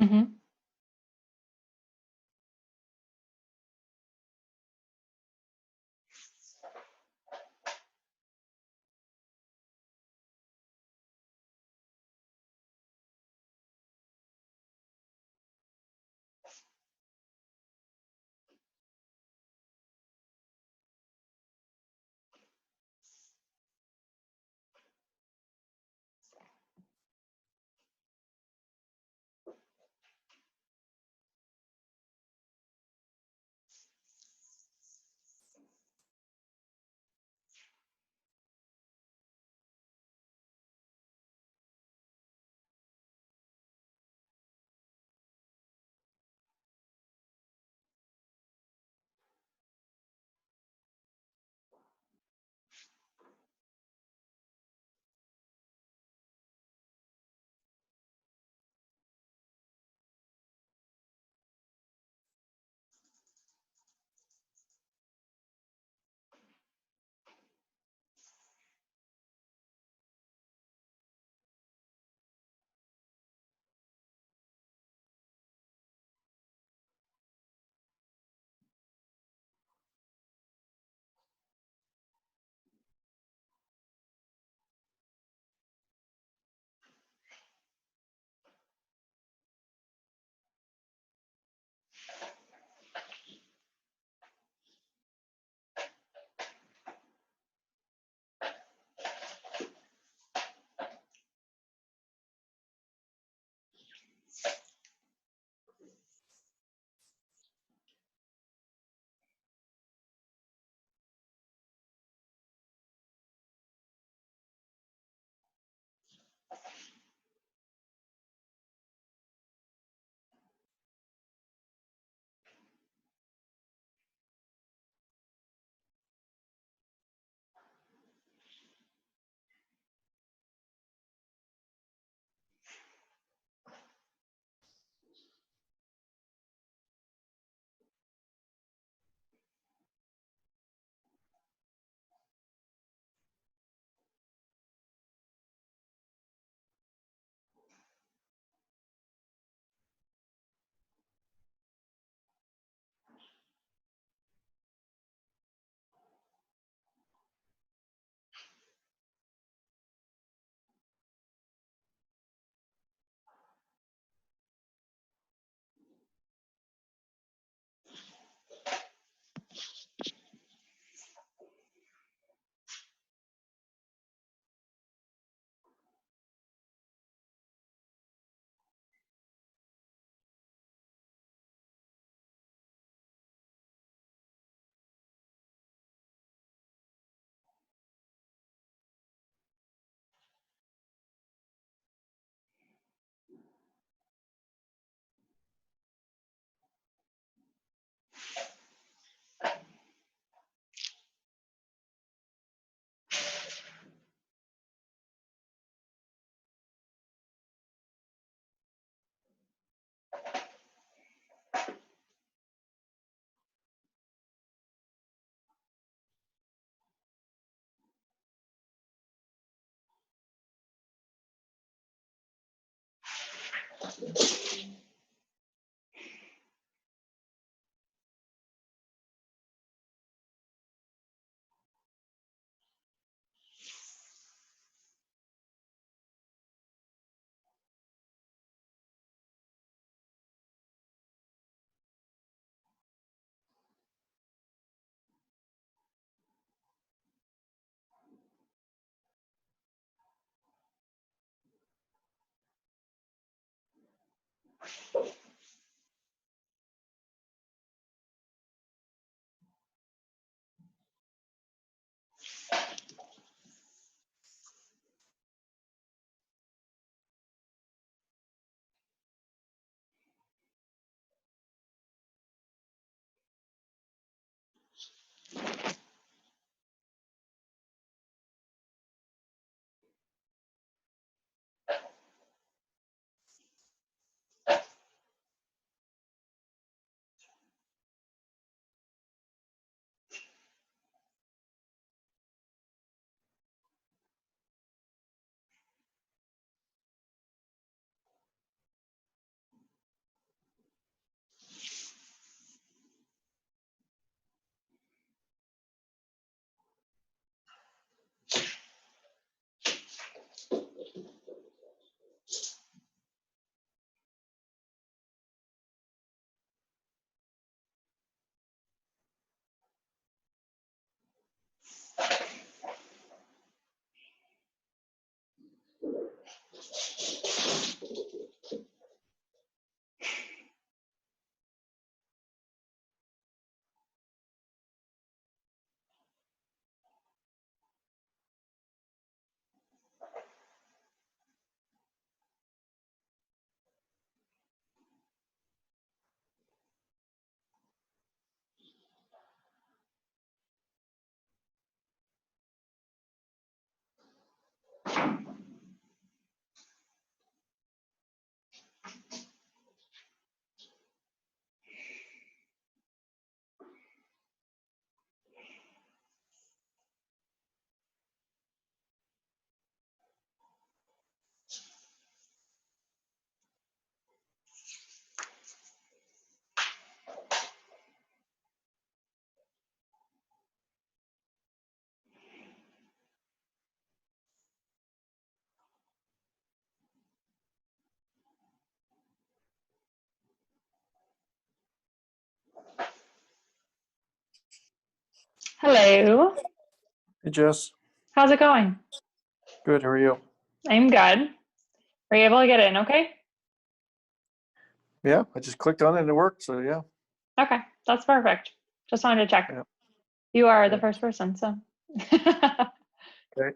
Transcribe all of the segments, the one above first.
Mhm. Hello. Hey, Jess. How's it going? Good. How are you? I'm good. Were you able to get in okay? Yeah, I just clicked on it and it worked. So yeah. Okay, that's perfect. Just wanted to check. Yeah. You are the Okay. first person, so. Okay.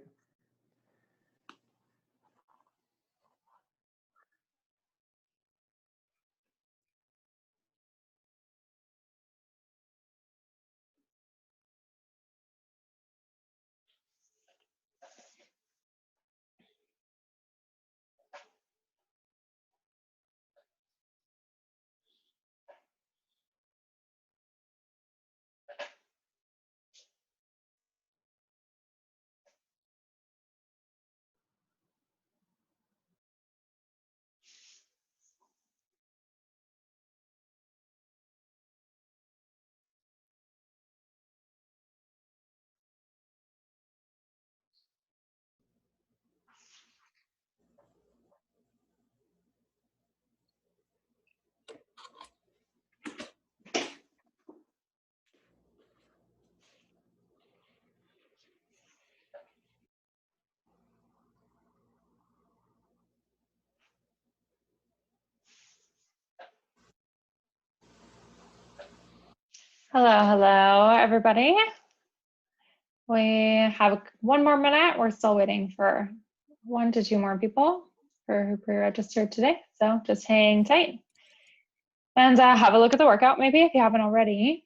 Hello, everybody. We have one more minute. We're still waiting for 1 to 2 more people who pre-registered today. So just hang tight and have a look at the workout maybe if you haven't already.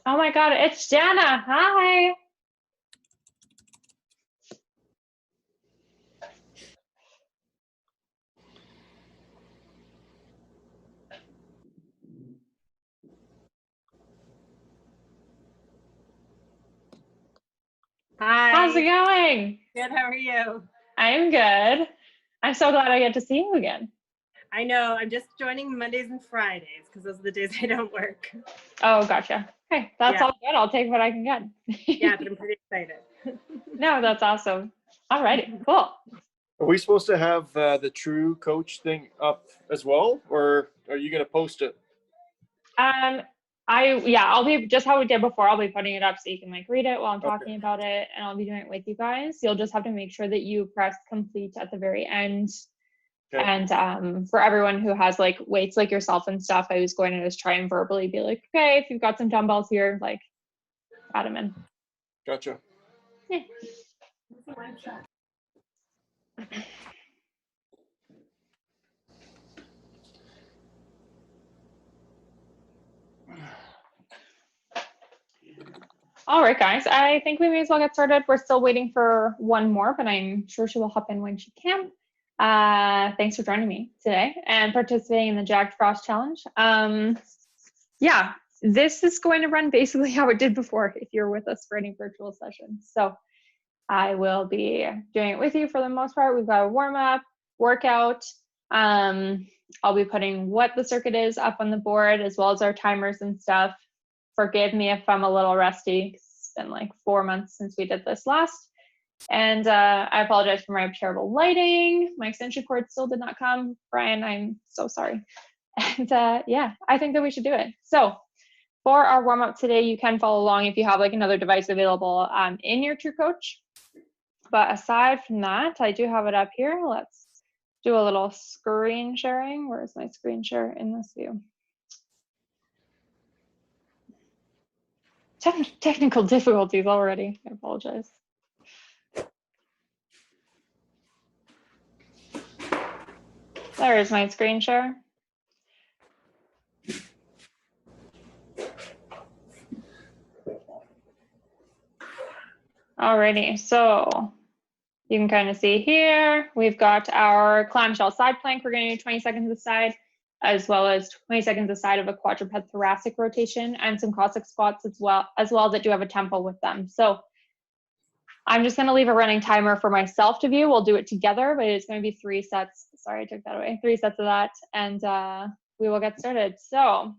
Oh my God, it's Jana. Hi. Hi. How's it going? Good, how are you? I'm good. I'm so glad I get to see you again. I know, I'm just joining Mondays and Fridays because those are the days I don't work. Oh, gotcha. Okay, that's all good. I'll take what I can get. Yeah, but I'm pretty excited. No, that's awesome. All righty, cool. Are we supposed to have the True Coach thing up as well, or are you going to post it? I'll be just how we did before. I'll be putting it up so you can like read it while I'm talking about it, and I'll be doing it with you guys. You'll just have to make sure that you press complete at the very end. Okay. And for everyone who has like weights like yourself and stuff, I was going to just try and verbally be like, okay, if you've got some dumbbells here, like add them in. Gotcha. Yeah. All right, guys, I think we may as well get started. We're still waiting for one more, but I'm sure she will hop in when she can. Thanks for joining me today and participating in the Jagged Frost Challenge. Yeah, this is going to run basically how it did before if you're with us for any virtual sessions. So I will be doing it with you for the most part. We've got a warm-up, workout. I'll be putting what the circuit is up on the board as well as our timers and stuff. Forgive me if I'm a little rusty. It's been like 4 months since we did this last. And I apologize for my terrible lighting. My extension cord still did not come. Brian, I'm so sorry. And yeah, I think that we should do it. So for our warm-up today, you can follow along if you have like another device available in your True Coach. But aside from that, I do have it up here. Let's do a little screen sharing. Where's my screen share in this view? Technical difficulties already. I apologize. There is my screen share. Alrighty, so you can kind of see here, we've got our clamshell side plank. We're going to do 20 seconds aside, as well as 20 seconds aside of a quadruped thoracic rotation and some Caustic Squats as well that do have a tempo with them. So I'm just going to leave a running timer for myself to view. We'll do it together, but it's going to be 3 sets. Sorry, I took that away. 3 sets of that, and we will get started. So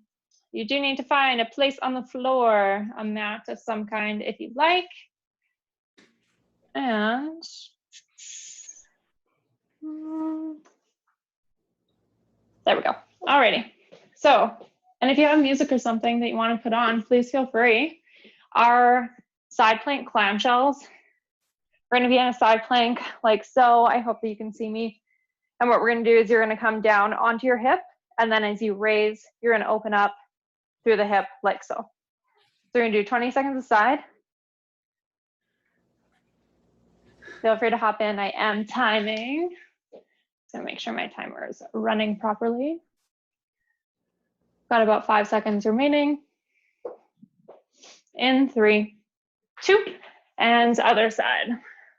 you do need to find a place on the floor, a mat of some kind if you'd like. And There we go. Alrighty. So, and if you have music or something that you want to put on, please feel free. Our side plank clamshells, we're going to be in a side plank like so. I hope that you can see me. And what we're going to do is you're going to come down onto your hip, and then as you raise, you're going to open up through the hip like so. So we're going to do 20 seconds aside. Feel free to hop in. I am timing. So make sure my timer is running properly. Got about 5 seconds remaining. In 3, 2, and other side.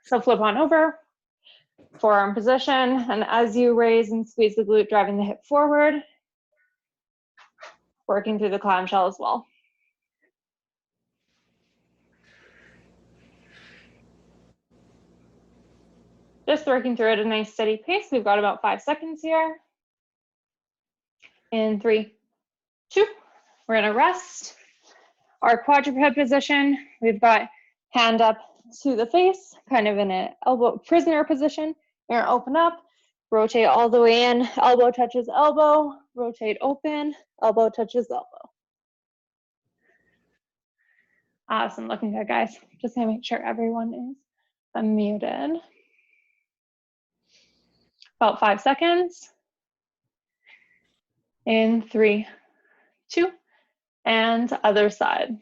So flip on over, forearm position, and as you raise and squeeze the glute, driving the hip forward, working through the clamshell as well. Just working through at a nice steady pace. We've got about 5 seconds here. In 3, 2, we're gonna rest. Our quadruped position, we've got hand up to the face, kind of in an elbow prisoner position. You're gonna open up, rotate all the way in, elbow touches elbow, rotate open, elbow touches elbow. Awesome, looking good, guys. Just gonna make sure everyone is unmuted. About 5 seconds. In 3, 2, and other side.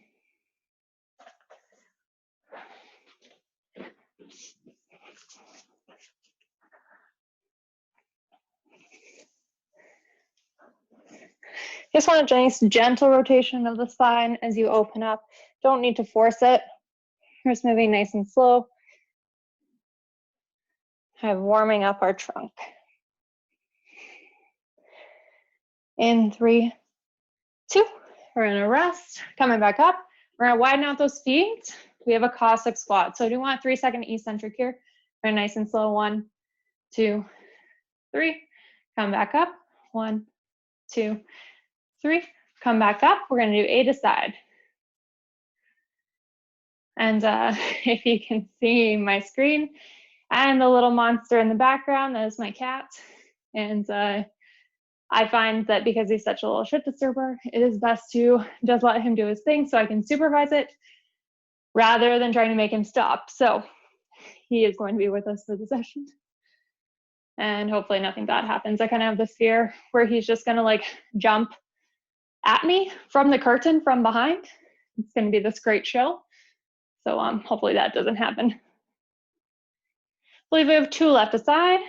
Just want a nice gentle rotation of the spine as you open up. Don't need to force it. We're just moving nice and slow. Kind of warming up our trunk. In 3, 2, we're gonna rest. Coming back up, we're gonna widen out those feet. We have a Caustic Squat. So I do want a 3-second eccentric here. Very nice and slow. 1, 2, 3. Come back up. 1, 2, 3. Come back up. We're gonna do 8 aside. And if you can see my screen and the little monster in the background, that is my cat. And I find that because he's such a little shit disturber, it is best to just let him do his thing so I can supervise it rather than trying to make him stop. So he is going to be with us for the session. And hopefully nothing bad happens. I kind of have this fear where he's just gonna like jump at me from the curtain from behind. It's gonna be this great show. So hopefully that doesn't happen. I believe we have 2 left aside.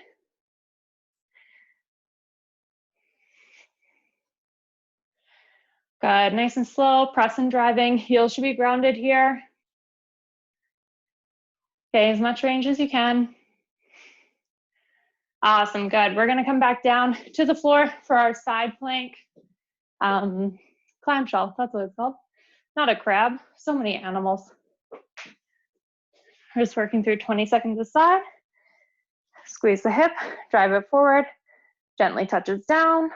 Good, nice and slow, press and driving. Heels should be grounded here. Okay, as much range as you can. Awesome, good. We're gonna come back down to the floor for our side plank. Clamshell, that's what it's called. Not a crab, so many animals. We're just working through 20 seconds aside. Squeeze the hip, drive it forward, gently touches down.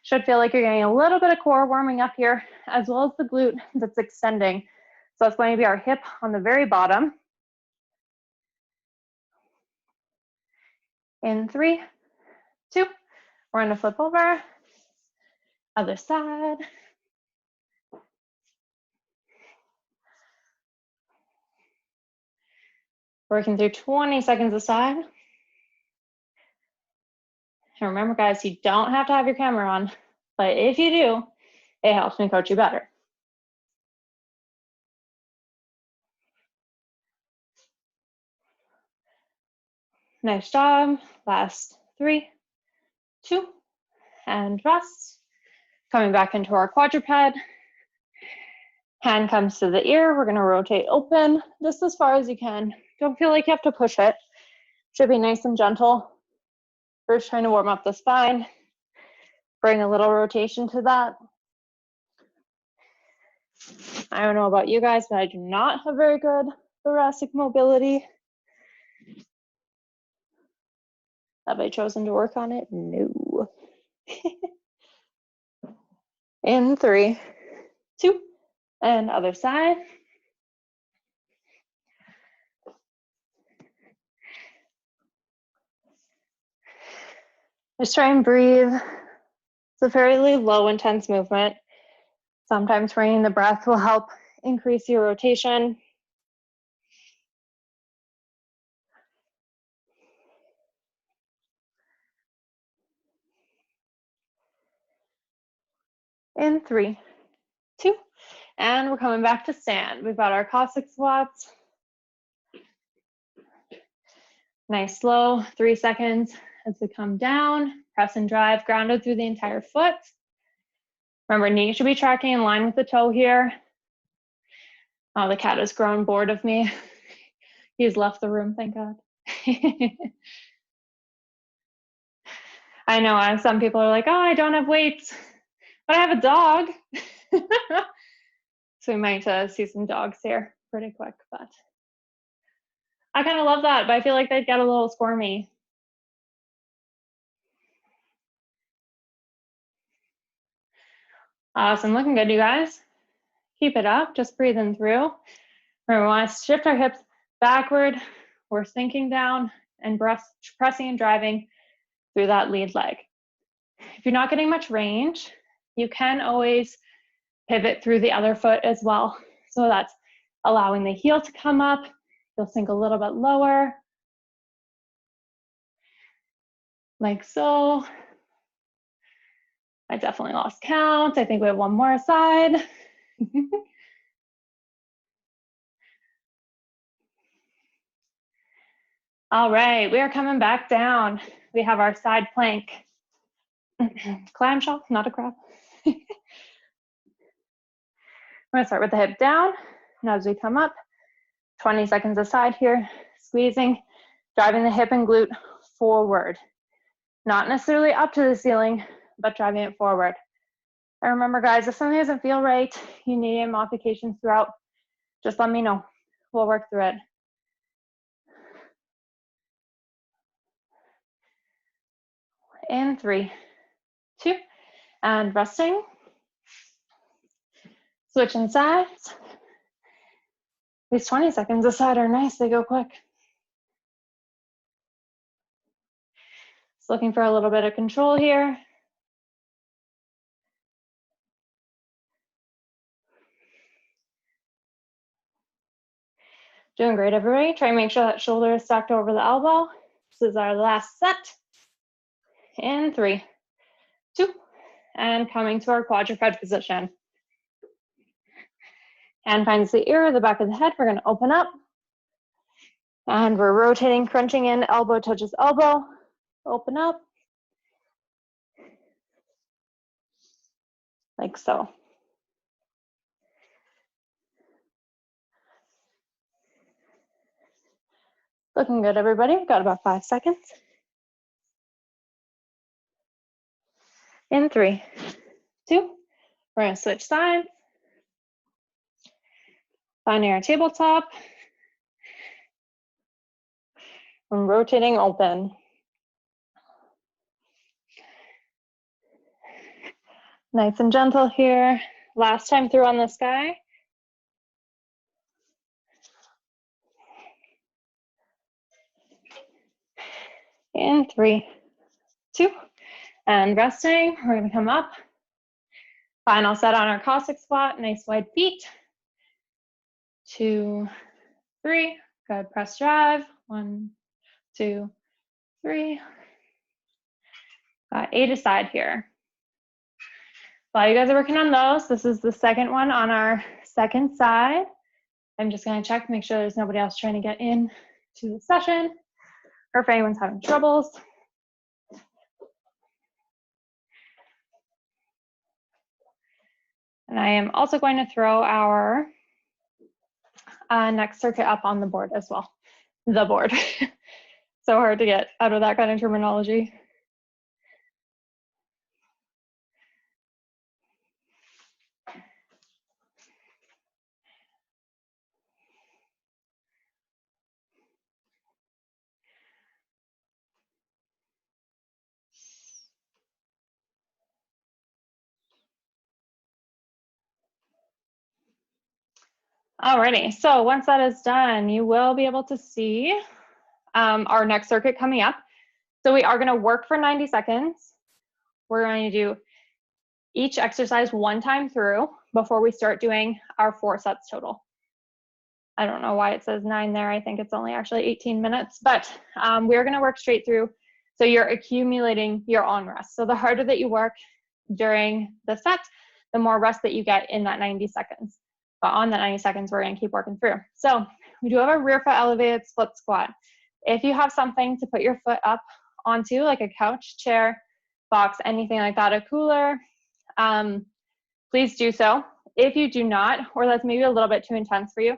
Should feel like you're getting a little bit of core warming up here, as well as the glute that's extending. So it's going to be our hip on the very bottom. In 3, 2, we're gonna flip over. Other side. Working through 20 seconds aside. And remember, guys, you don't have to have your camera on, but if you do, it helps me coach you better. Nice job. Last 3, 2, and rest. Coming back into our quadruped. Hand comes to the ear. We're going to rotate open just as far as you can. Don't feel like you have to push it. Should be nice and gentle. First, trying to warm up the spine. Bring a little rotation to that. I don't know about you guys, but I do not have very good thoracic mobility. Have I chosen to work on it? No. In 3, 2, and other side. Just try and breathe. It's a fairly low intense movement. Sometimes training the breath will help increase your rotation. In 3, 2, and we're coming back to stand. We've got our Caustic Squats. Nice slow, 3 seconds as we come down, press and drive, grounded through the entire foot. Remember, knee should be tracking in line with the toe here. Oh, the cat has grown bored of me. He's left the room, thank God. I know, some people are like, oh, I don't have weights, but I have a dog. So we might see some dogs here pretty quick, but I kind of love that, but I feel like they'd get a little squirmy. Awesome, looking good, you guys. Keep it up, just breathing through. Remember, we want to shift our hips backward. We're sinking down and pressing and driving through that lead leg. If you're not getting much range, you can always pivot through the other foot as well. So that's allowing the heel to come up. You'll sink a little bit lower, like so. I definitely lost count. I think we have one more side. All right, we are coming back down. We have our side plank. Clamshell, not a crab. We're gonna start with the hip down. And as we come up, 20 seconds aside here, squeezing, driving the hip and glute forward. Not necessarily up to the ceiling, but driving it forward. And remember, guys, if something doesn't feel right, you need any modifications throughout, just let me know. We'll work through it. In 3, 2, and resting. Switching sides. These 20 seconds aside are nice, they go quick. Just looking for a little bit of control here. Doing great, everybody. Try and make sure that shoulder is stacked over the elbow. This is our last set. In 3, 2, and coming to our quadruped position. Hand finds the ear, the back of the head. We're going to open up. And we're rotating, crunching in, elbow touches elbow. Open up. Like so. Looking good, everybody. We've got about 5 seconds. In 3, 2, we're going to switch sides. Finding our tabletop. And rotating open. Nice and gentle here. Last time through on this guy. In 3, 2, and resting. We're going to come up. Final set on our Caustic Squat. Nice wide feet. 2, 3. Good. Press drive. 1, 2, 3. Got 8 aside here. While you guys are working on those, this is the second one on our second side. I'm just going to check, make sure there's nobody else trying to get in to the session, or if anyone's having troubles. And I am also going to throw our next circuit up on the board as well. The board. So hard to get out of that kind of terminology. Alrighty, so once that is done, you will be able to see our next circuit coming up. So we are going to work for 90 seconds. We're going to do each exercise one time through before we start doing our 4 sets total. I don't know why it says 9 there. I think it's only actually 18 minutes, but we're going to work straight through. So you're accumulating your own rest. So the harder that you work during the set, the more rest that you get in that 90 seconds. But on that 90 seconds, we're going to keep working through. So we do have a rear foot elevated split squat. If you have something to put your foot up onto, like a couch, chair, box, anything like that, a cooler, please do so. If you do not, or that's maybe a little bit too intense for you,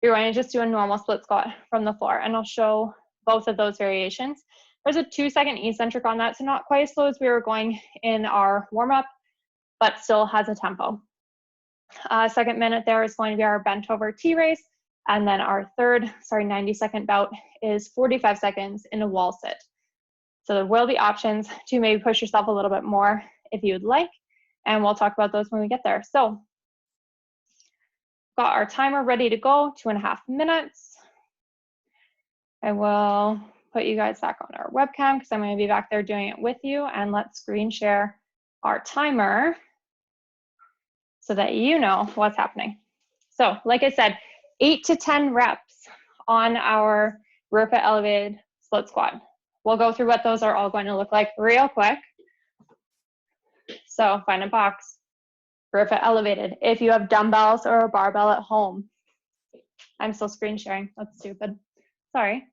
you're going to just do a normal split squat from the floor, and I'll show both of those variations. There's a 2-second eccentric on that, so not quite as slow as we were going in our warm-up, but still has a tempo. Second minute there is going to be our bent over T-raise, and then our 90-second bout is 45 seconds in a wall sit. So there will be options to maybe push yourself a little bit more if you would like, and we'll talk about those when we get there. So got our timer ready to go, 2.5 minutes. I will put you guys back on our webcam because I'm going to be back there doing it with you, and let's screen share our timer so that you know what's happening. So like I said, 8 to 10 reps on our rear foot elevated split squat. We'll go through what those are all going to look like real quick. So find a box, rear foot elevated. If you have dumbbells or a barbell at home, I'm still screen sharing, that's stupid, sorry.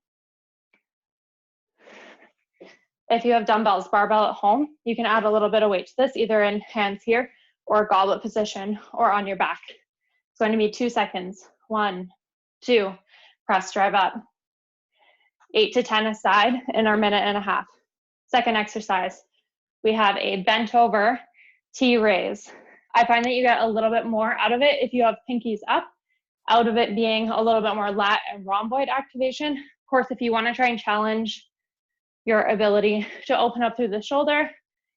If you have dumbbells, barbell at home, you can add a little bit of weight to this, either in hands here or goblet position or on your back. It's going to be 2 seconds. 1, 2, press, drive up. 8 to 10 aside in our 1.5 minutes. Second exercise, we have a bent over T raise. I find that you get a little bit more out of it if you have pinkies up, out of it being a little bit more lat and rhomboid activation. Of course, if you want to try and challenge your ability to open up through the shoulder,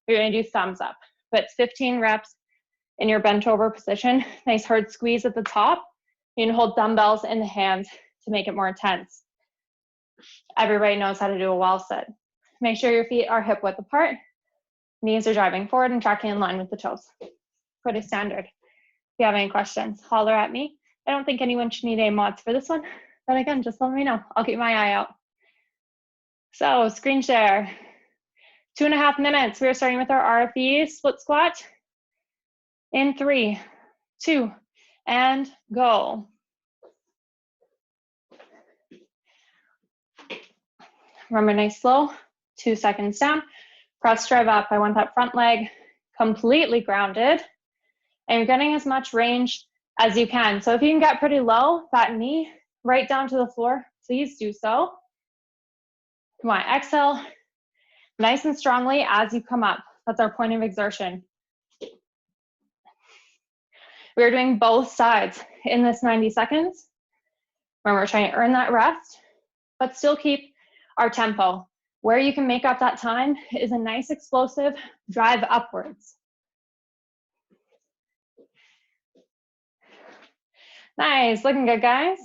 you're going to do thumbs up. But it's 15 reps in your bent over position. Nice hard squeeze at the top. You can hold dumbbells in the hands to make it more intense. Everybody knows how to do a wall sit. Make sure your feet are hip width apart. Knees are driving forward and tracking in line with the toes. Pretty standard. If you have any questions, holler at me. I don't think anyone should need any mods for this one, but again, just let me know. I'll keep my eye out. So screen share, 2.5 minutes. We are starting with our Rfe split squat in 3, 2, and go. Remember, nice slow, 2 seconds down. Press, drive up. I want that front leg completely grounded, and you're getting as much range as you can. So if you can get pretty low, that knee right down to the floor, please do so. You want to exhale nice and strongly as you come up. That's our point of exertion. We're doing both sides in this 90 seconds. Remember, we're trying to earn that rest, but still keep our tempo. Where you can make up that time is a nice explosive drive upwards. Nice, looking good, guys.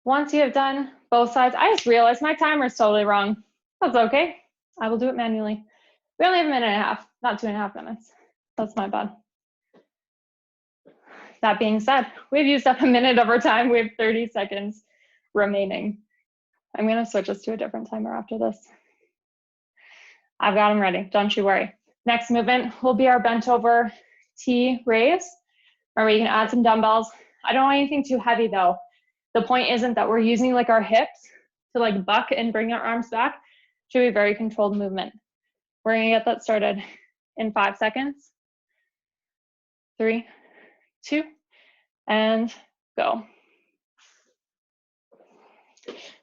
Once you have done both sides, I just realized my timer is totally wrong. That's okay. I will do it manually. We only have 1.5 minutes, not 2.5 minutes. That's my bad. That being said, we've used up 1 minute of our time. We have 30 seconds remaining. I'm going to switch us to a different timer after this. I've got them ready. Don't you worry. Next movement will be our bent over T raise. Remember, you can add some dumbbells. I don't want anything too heavy though. The point isn't that we're using like our hips to like buck and bring our arms back. It should be a very controlled movement. We're going to get that started in 5 seconds. 3, 2, and go.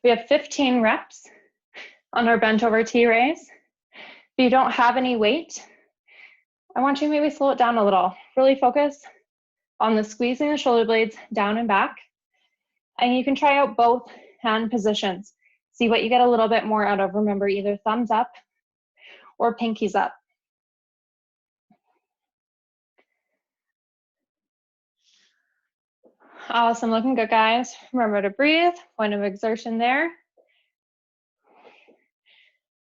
We have 15 reps on our bent over T raise. If you don't have any weight, I want you to maybe slow it down a little. Really focus on the squeezing the shoulder blades down and back. And you can try out both hand positions. See what you get a little bit more out of. Remember, either thumbs up or pinkies up. Awesome, looking good, guys. Remember to breathe, point of exertion there.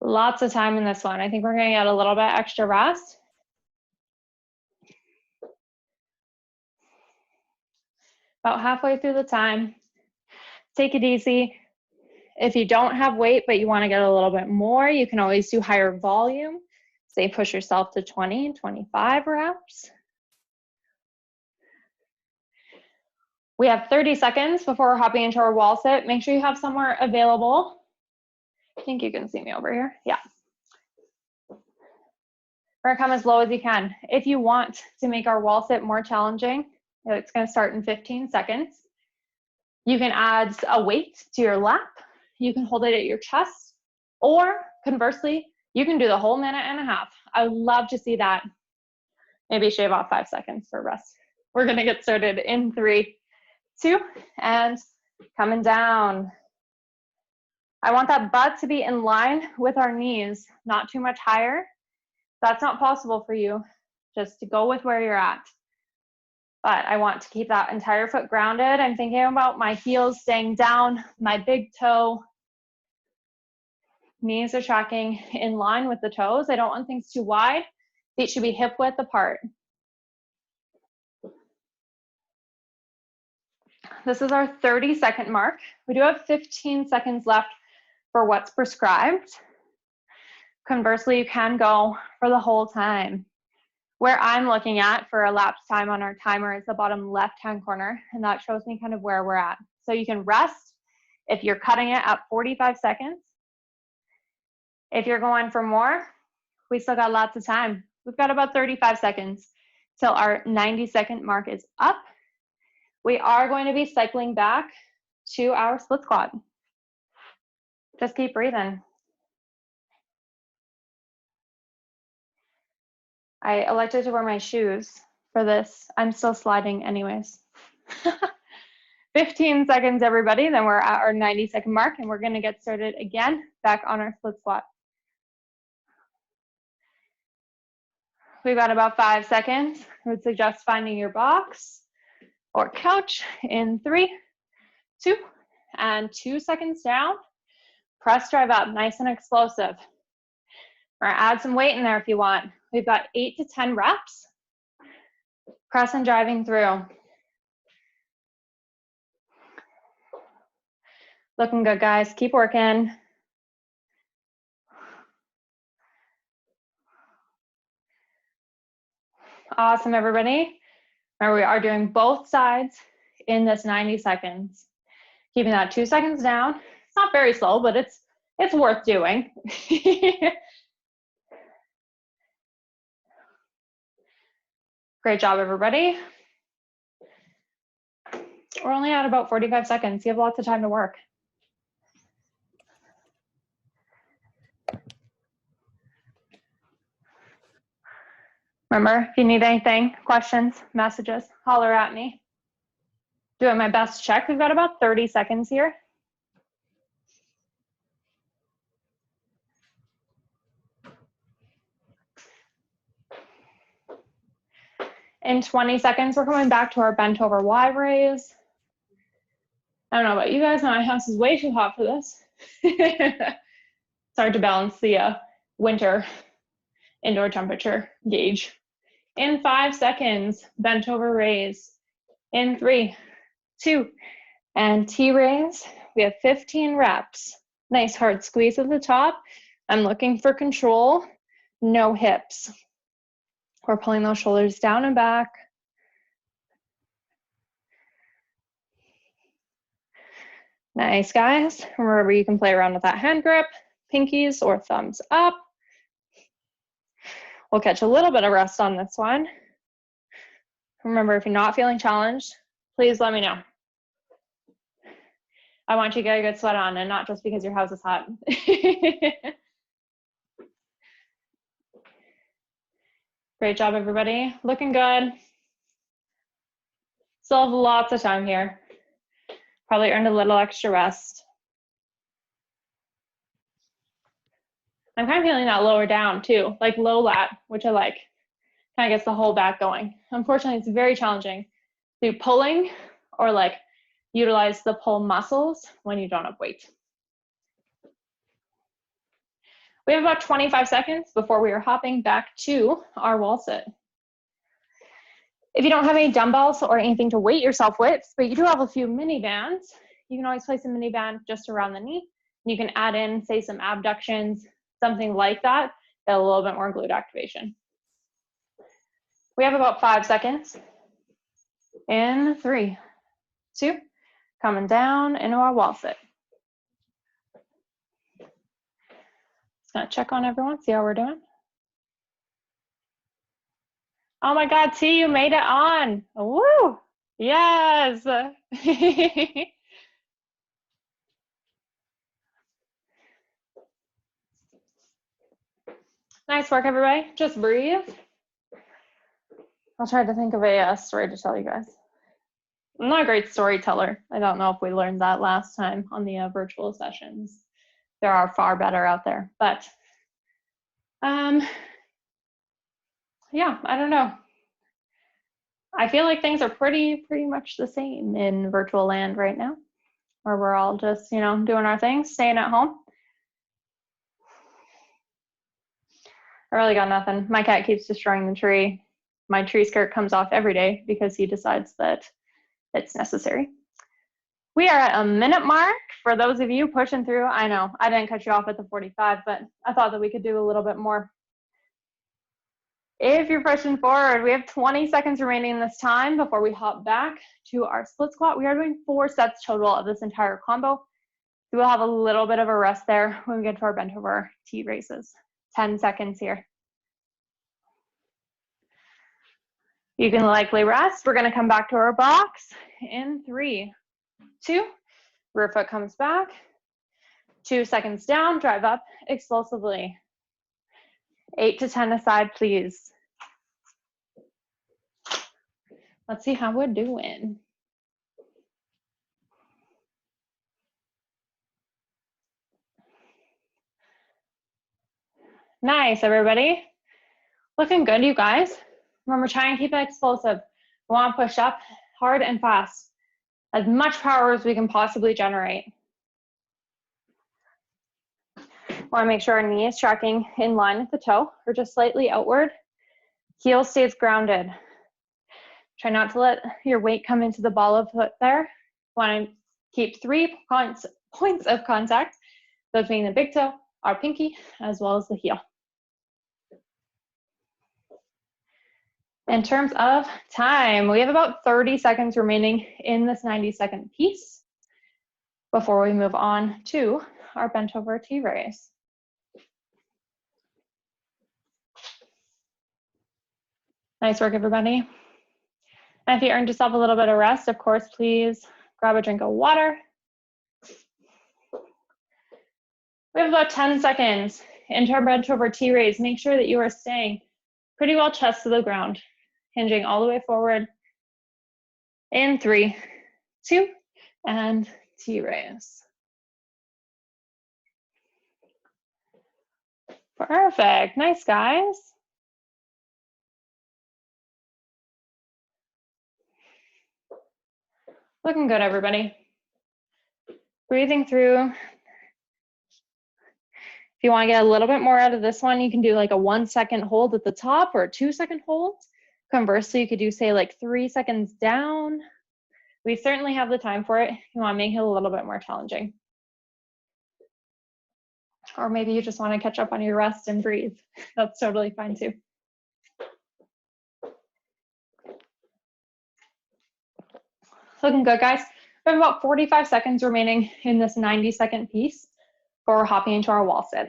Lots of time in this one. I think we're gonna get a little bit extra rest. About halfway through the time. Take it easy. If you don't have weight, but you wanna get a little bit more, you can always do higher volume. Say push yourself to 20, 25 reps. We have 30 seconds before hopping into our wall sit. Make sure you have somewhere available. I think you can see me over here. Yeah. We're gonna come as low as you can. If you want to make our wall sit more challenging, it's gonna start in 15 seconds. You can add a weight to your lap. You can hold it at your chest, or conversely, you can do the whole minute and a half. I would love to see that. Maybe shave off 5 seconds for rest. We're gonna get started in 3, 2, and coming down. I want that butt to be in line with our knees, not too much higher. If that's not possible for you, just to go with where you're at. But I want to keep that entire foot grounded. I'm thinking about my heels staying down, my big toe. Knees are tracking in line with the toes. I don't want things too wide. Feet should be hip width apart. This is our 30-second mark. We do have 15 seconds left for what's prescribed. Conversely, you can go for the whole time. Where I'm looking at for elapsed time on our timer is the bottom left-hand corner, and that shows me kind of where we're at. So you can rest if you're cutting it at 45 seconds. If you're going for more, we still got lots of time. We've got about 35 seconds till our 90-second mark is up. We are going to be cycling back to our split squat. Just keep breathing. I elected to wear my shoes for this. I'm still sliding anyways. 15 seconds, everybody. Then we're at our 90-second mark, and we're going to get started again back on our split squat. We've got about 5 seconds. I would suggest finding your box or couch in 3, 2, and 2 seconds down. Press drive up, nice and explosive. We're gonna add some weight in there if you want. We've got 8 to 10 reps. Press and driving through. Looking good, guys. Keep working. Awesome, everybody. Remember, we are doing both sides in this 90 seconds. Keeping that 2 seconds down. It's not very slow, but it's worth doing. Great job, everybody. We're only at about 45 seconds. You have lots of time to work. Remember, if you need anything, questions, messages, holler at me. Doing my best check. We've got about 30 seconds here. In 20 seconds, we're coming back to our bent over Y raise. I don't know about you guys, my house is way too hot for this. It's hard to balance the winter indoor temperature gauge. In 5 seconds, bent over raise. In 3, 2, and T raise. We have 15 reps. Nice hard squeeze at the top. I'm looking for control, no hips. We're pulling those shoulders down and back. Nice, guys. Remember, you can play around with that hand grip, pinkies or thumbs up. We'll catch a little bit of rest on this one. Remember, if you're not feeling challenged, please let me know. I want you to get a good sweat on, and not just because your house is hot. Great job, everybody. Looking good. Still have lots of time here. Probably earned a little extra rest. I'm kind of feeling that lower down too, like low lat, which I like. Kind of gets the whole back going. Unfortunately, it's very challenging to do pulling or like utilize the pull muscles when you don't have weight. We have about 25 seconds before we are hopping back to our wall sit. If you don't have any dumbbells or anything to weight yourself with, but you do have a few mini bands, you can always place a mini band just around the knee. You can add in, say, some abductions, something like that, get a little bit more glute activation. We have about 5 seconds. In 3, 2, coming down into our wall sit. Just gonna check on everyone, see how we're doing. Oh my God, T, you made it on. Woo! Yes. Nice work, everybody. Just breathe. I'll try to think of a story to tell you guys. I'm not a great storyteller. I don't know if we learned that last time on the virtual sessions. There are far better out there, but yeah, I don't know. I feel like things are pretty much the same in virtual land right now, where we're all just, you know, doing our things, staying at home. I really got nothing. My cat keeps destroying the tree. My tree skirt comes off every day because he decides that it's necessary. We are at a minute mark. For those of you pushing through, I know I didn't cut you off at the 45, but I thought that we could do a little bit more. If you're pushing forward, we have 20 seconds remaining in this time before we hop back to our split squat. We are doing 4 sets total of this entire combo. So we'll have a little bit of a rest there when we get to our bent over T raises. 10 seconds here. You can likely rest. We're gonna come back to our box in 3, 2, rear foot comes back. 2 seconds down, drive up explosively. 8 to 10 aside, please. Let's see how we're doing. Nice, everybody. Looking good, you guys. Remember, try and keep it explosive. We want to push up hard and fast. As much power as we can possibly generate. Want to make sure our knee is tracking in line with the toe or just slightly outward. Heel stays grounded. Try not to let your weight come into the ball of foot there. Want to keep 3 points of contact, those being the big toe, our pinky, as well as the heel. In terms of time, we have about 30 seconds remaining in this 90-second piece before we move on to our bent over T raise. Nice work, everybody. And if you earned yourself a little bit of rest, of course, please grab a drink of water. We have about 10 seconds into our bent over T raise. Make sure that you are staying pretty well chest to the ground, hinging all the way forward. In 3, 2, and T raise. Perfect. Nice, guys. Looking good, everybody. Breathing through. If you want to get a little bit more out of this one, you can do like a 1-second hold at the top or a 2-second hold. Conversely, you could do, say, like 3 seconds down. We certainly have the time for it. You want to make it a little bit more challenging. Or maybe you just want to catch up on your rest and breathe. That's totally fine too. Looking good, guys. We have about 45 seconds remaining in this 90-second piece before hopping into our wall sit.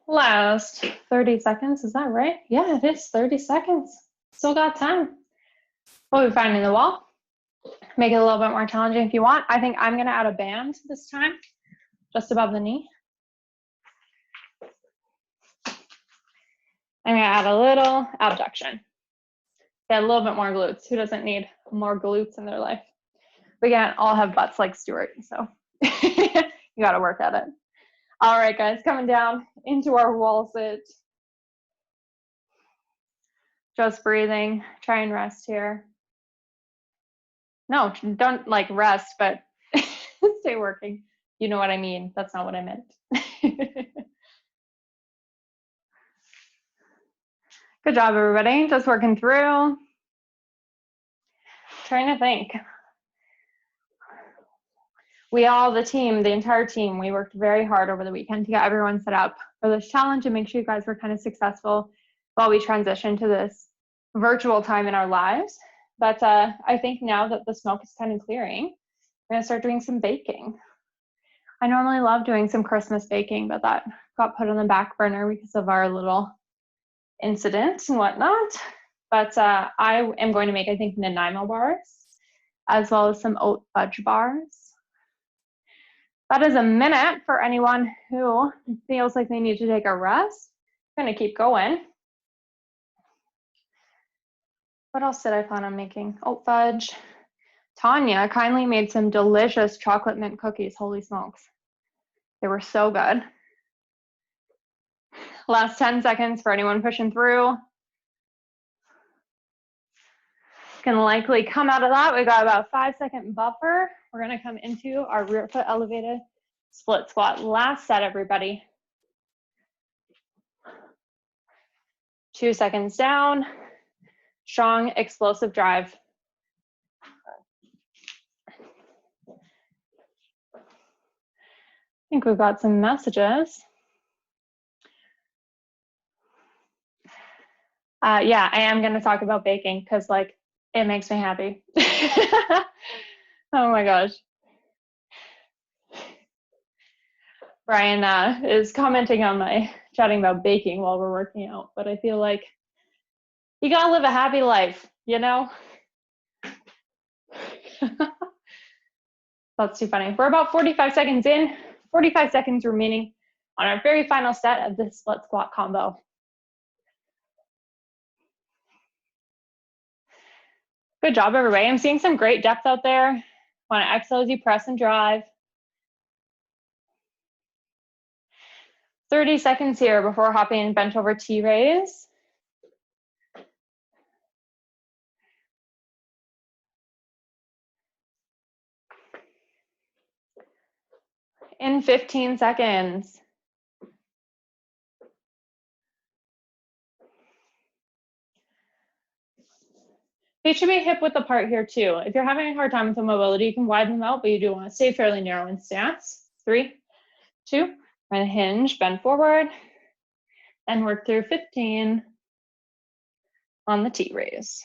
Last 30 seconds, is that right? Yeah, it is 30 seconds. Still got time. What we find in the wall? Make it a little bit more challenging if you want. I think I'm gonna add a band this time, just above the knee. I'm gonna add a little abduction. Get a little bit more glutes. Who doesn't need more glutes in their life? We can't all have butts like Stuart, so you gotta work at it. All right, guys, coming down into our wall sit. Just breathing. Try and rest here. No, don't like rest, but stay working. You know what I mean. That's not what I meant. Good job, everybody. Just working through. Trying to think. We all, the team, the entire team, we worked very hard over the weekend to get everyone set up for this challenge and make sure you guys were kind of successful while we transition to this virtual time in our lives. But I think now that the smoke is kind of clearing, we're gonna start doing some baking. I normally love doing some Christmas baking, but that got put on the back burner because of our little incident and whatnot. But I am going to make, I think, Nanaimo bars, as well as some oat fudge bars. That is a minute for anyone who feels like they need to take a rest. I'm gonna keep going. What else did I plan on making? Oat fudge. Tanya kindly made some delicious chocolate mint cookies. Holy smokes. They were so good. Last 10 seconds for anyone pushing through. Can likely come out of that. We got about a 5-second buffer. We're gonna come into our rear foot elevated split squat. Last set, everybody. 2 seconds down. Strong, explosive drive. I think we've got some messages. Yeah, I am going to talk about baking because, like, it makes me happy. Oh my gosh. Brian is commenting on my chatting about baking while we're working out, but I feel like you got to live a happy life, you know? That's too funny. We're about 45 seconds in, 45 seconds remaining on our very final set of this split squat combo. Good job, everybody. I'm seeing some great depth out there. Want to exhale as you press and drive. 30 seconds here before hopping bent over T-raise. In 15 seconds. They should be hip width apart here too. If you're having a hard time with the mobility, you can widen them out, but you do want to stay fairly narrow in stance. 3, 2, we're going to hinge, bend forward, and work through 15 on the T-raise.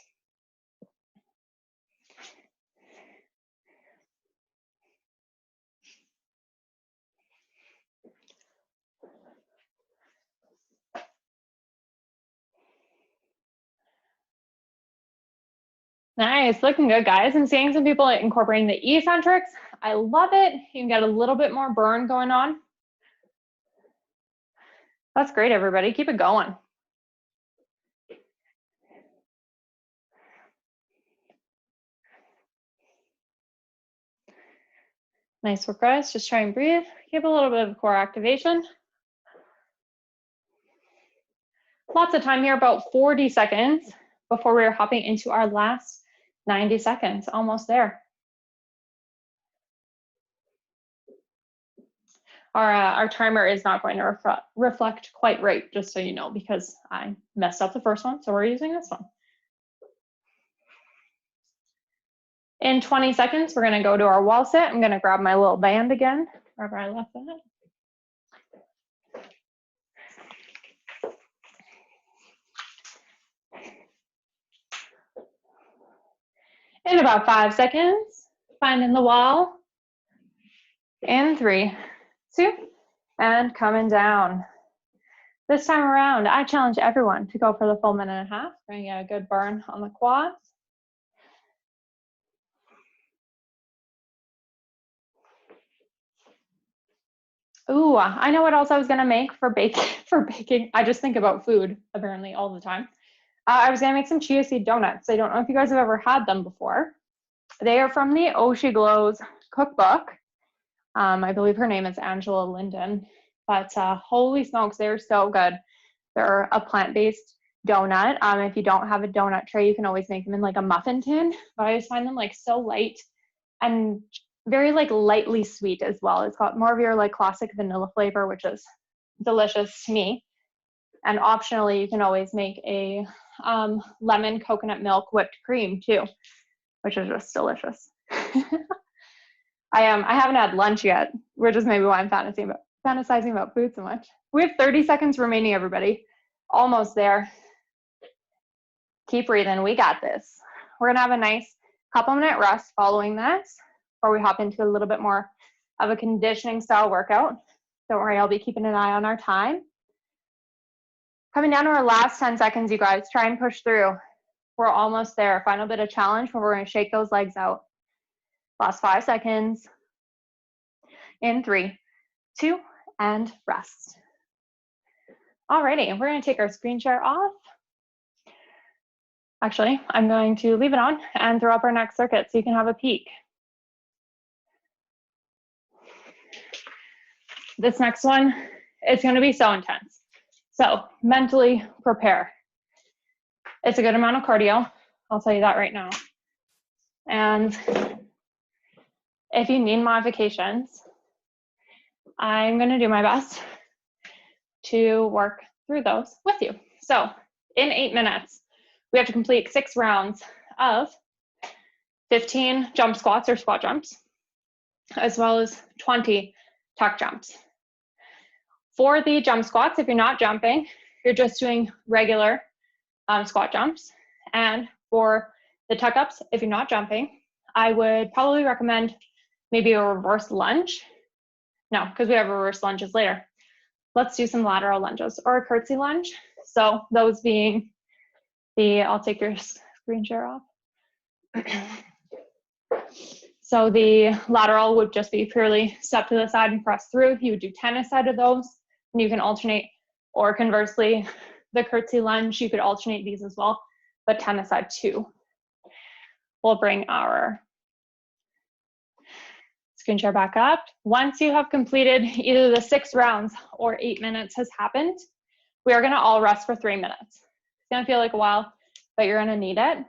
Nice, looking good, guys. I'm seeing some people incorporating the eccentrics. I love it. You can get a little bit more burn going on. That's great, everybody. Keep it going. Nice work, guys. Just try and breathe. Keep a little bit of core activation. Lots of time here, about 40 seconds before we're hopping into our last 90 seconds. Almost there. Our timer is not going to reflect quite right, just so you know, because I messed up the first one, so we're using this one. In 20 seconds, we're going to go to our wall sit. I'm going to grab my little band again, wherever I left that. In about 5 seconds, finding the wall. In 3, 2, and coming down. This time around, I challenge everyone to go for the full minute and a half. We're going to get a good burn on the quads. Ooh, I know what else I was going to make for baking. I just think about food, apparently, all the time. I was going to make some chia seed donuts. I don't know if you guys have ever had them before. They are from the Oshi Glows cookbook. I believe her name is Angela Linden. But holy smokes, they're so good. They're a plant-based donut. If you don't have a donut tray, you can always make them in like a muffin tin, but I just find them like so light and very like lightly sweet as well. It's got more of your like classic vanilla flavor, which is delicious to me. And optionally, you can always make a lemon coconut milk whipped cream too, which is just delicious. I haven't had lunch yet, which is maybe why I'm fantasizing about food so much. We have 30 seconds remaining, everybody. Almost there. Keep breathing. We got this. We're gonna have a nice couple-minute rest following this, before we hop into a little bit more of a conditioning style workout. Don't worry, I'll be keeping an eye on our time. Coming down to our last 10 seconds, you guys. Try and push through. We're almost there. Final bit of challenge where we're gonna shake those legs out. Last 5 seconds. In 3, 2, and rest. Alrighty, we're gonna take our screen share off. Actually, I'm going to leave it on and throw up our next circuit so you can have a peek. This next one is gonna be so intense. So mentally prepare. It's a good amount of cardio, I'll tell you that right now. And if you need modifications, I'm gonna do my best to work through those with you. So in 8 minutes, we have to complete 6 rounds of 15 jump squats or squat jumps, as well as 20 tuck jumps. For the jump squats, if you're not jumping, you're just doing regular squat jumps. And for the tuck ups, if you're not jumping, I would probably recommend maybe a reverse lunge. No, because we have reverse lunges later. Let's do some lateral lunges or a curtsy lunge. So those being I'll take your screen share off. So the lateral would just be purely step to the side and press through. You would do 10 aside of those, and you can alternate, or conversely, the curtsy lunge, you could alternate these as well, but 10 aside too. We'll bring our screen share back up. Once you have completed either the 6 rounds or 8 minutes has happened, we are gonna all rest for 3 minutes. It's gonna feel like a while, but you're gonna need it.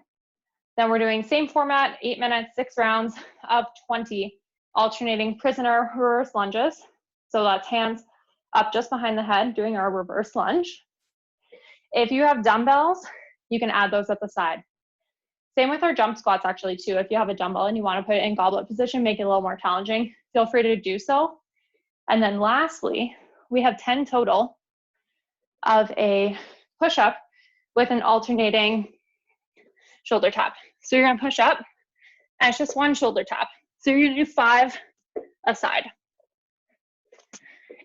Then we're doing same format, 8 minutes, 6 rounds of 20 alternating prisoner reverse lunges. So that's hands up just behind the head, doing our reverse lunge. If you have dumbbells, you can add those at the side. Same with our jump squats actually too. If you have a dumbbell and you want to put it in goblet position, make it a little more challenging, feel free to do so. And then lastly, we have 10 total of a push-up with an alternating shoulder tap. So you're gonna push up, and it's just one shoulder tap. So you're gonna do 5 aside.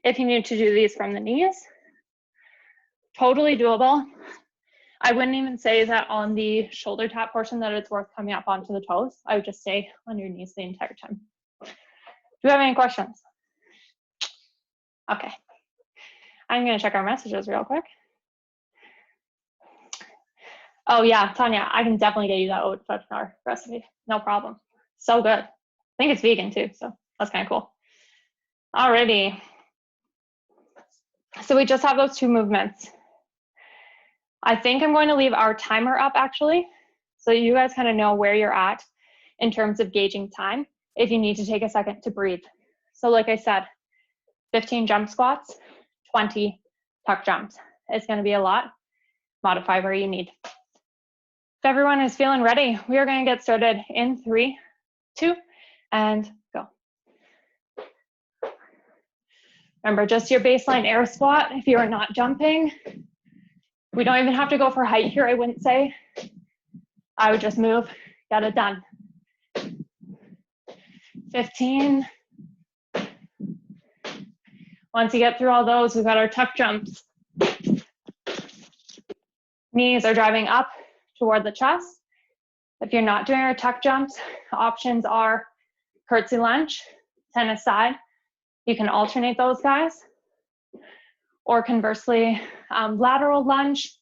If you need to do these from the knees, totally doable. I wouldn't even say that on the shoulder tap portion that it's worth coming up onto the toes. I would just stay on your knees the entire time. Do you have any questions? Okay. I'm gonna check our messages real quick. Oh yeah, Tanya, I can definitely get you that oat flour recipe. No problem. So good. I think it's vegan too, so that's kind of cool. Alrighty. So we just have those 2 movements. I think I'm going to leave our timer up actually, so you guys kind of know where you're at in terms of gauging time if you need to take a second to breathe. So like I said, 15 jump squats, 20 tuck jumps. It's going to be a lot. Modify where you need. If everyone is feeling ready, we are going to get started in 3, 2, and go. Remember, just your baseline air squat if you are not jumping. We don't even have to go for height here, I wouldn't say. I would just move, get it done. 15. Once you get through all those, we've got our tuck jumps. Knees are driving up toward the chest. If you're not doing our tuck jumps, options are curtsy lunge, 10 aside. You can alternate those guys. Or conversely, lateral lunge.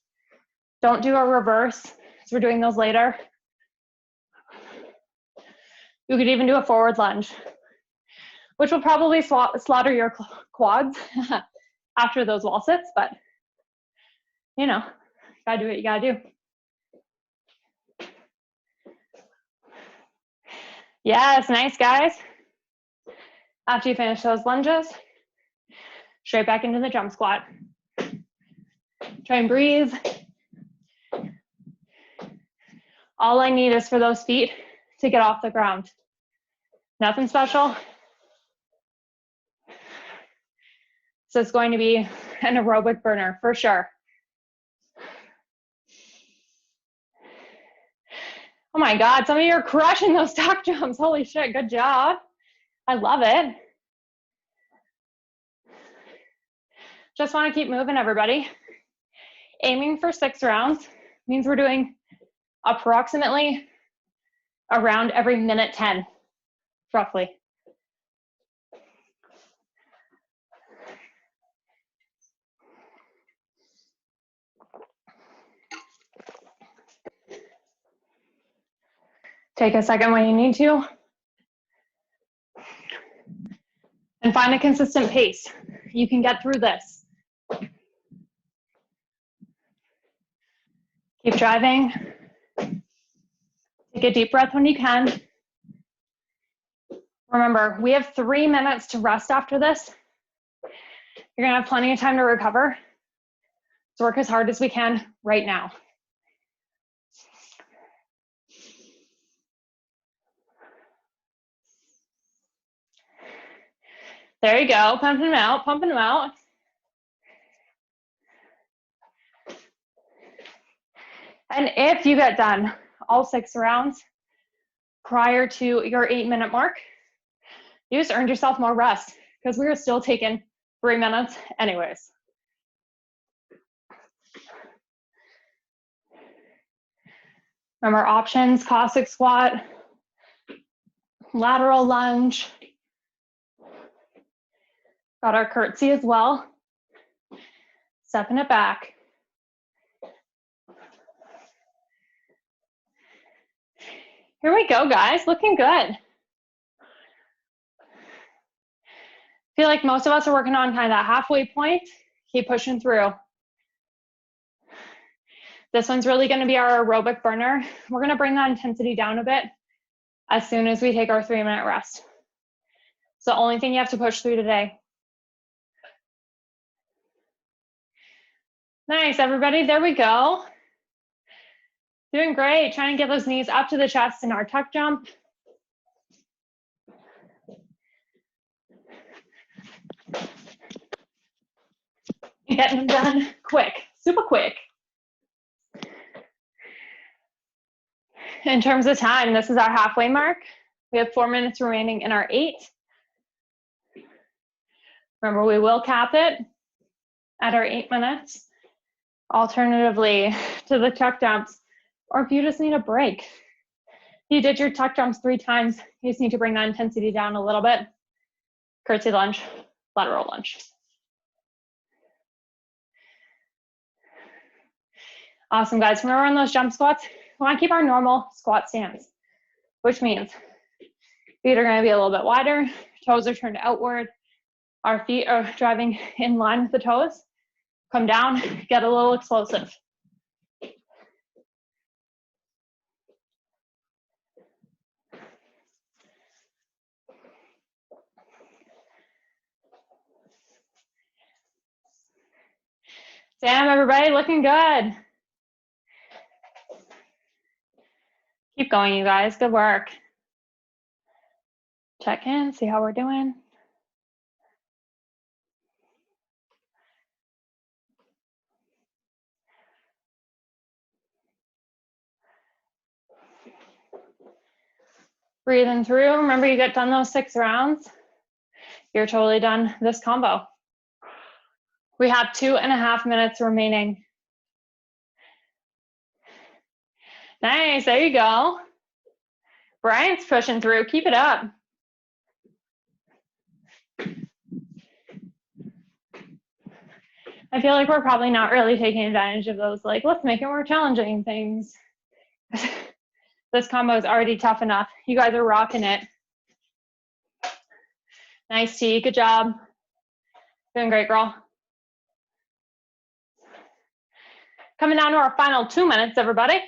Don't do a reverse, because we're doing those later. You could even do a forward lunge, which will probably slaughter your quads after those wall sits, but you know, Gotta do what you gotta do. Yes, nice, guys. After you finish those lunges, straight back into the jump squat. Try and breathe. All I need is for those feet to get off the ground. Nothing special. So it's going to be an aerobic burner for sure. Oh my God, some of you are crushing those tuck jumps. Holy shit, good job. I love it. Just want to keep moving, everybody. Aiming for 6 rounds means we're doing approximately a round every minute 10, roughly. Take a second when you need to. And find a consistent pace. You can get through this. Keep driving. Take a deep breath when you can. Remember, we have 3 minutes to rest after this. You're gonna have plenty of time to recover. Let's work as hard as we can right now. There you go, pumping them out, pumping them out. And if you get done all 6 rounds prior to your 8-minute mark, you just earned yourself more rest because we were still taking 3 minutes anyways. Remember options, Caustic Squat, lateral lunge. Got our curtsy as well. Stepping it back. Here we go, guys, looking good. I feel like most of us are working on kind of that halfway point. Keep pushing through. This one's really gonna be our aerobic burner. We're gonna bring that intensity down a bit as soon as we take our 3-minute rest. It's the only thing you have to push through today. Nice, everybody, there we go. Doing great, trying to get those knees up to the chest in our tuck jump. Getting them done quick, super quick. In terms of time, this is our halfway mark. We have 4 minutes remaining in our 8. Remember, we will cap it at our 8 minutes. Alternatively to the tuck jumps, or if you just need a break. You did your tuck jumps 3 times, you just need to bring that intensity down a little bit. Curtsy lunge, lateral lunge. Awesome, guys. Remember on those jump squats, we want to keep our normal squat stance, which means feet are going to be a little bit wider, toes are turned outward, our feet are driving in line with the toes. Come down, get a little explosive. Damn, everybody, looking good. Keep going, you guys. Good work. Check in, see how we're doing. Breathing through. Remember, you get done those 6 rounds. You're totally done this combo. We have 2.5 minutes remaining. Nice, there you go. Brian's pushing through, keep it up. I feel like we're probably not really taking advantage of those, like, let's make it more challenging things. This combo is already tough enough. You guys are rocking it. Nice, T, good job. Doing great, girl. Coming down to our final 2 minutes, everybody.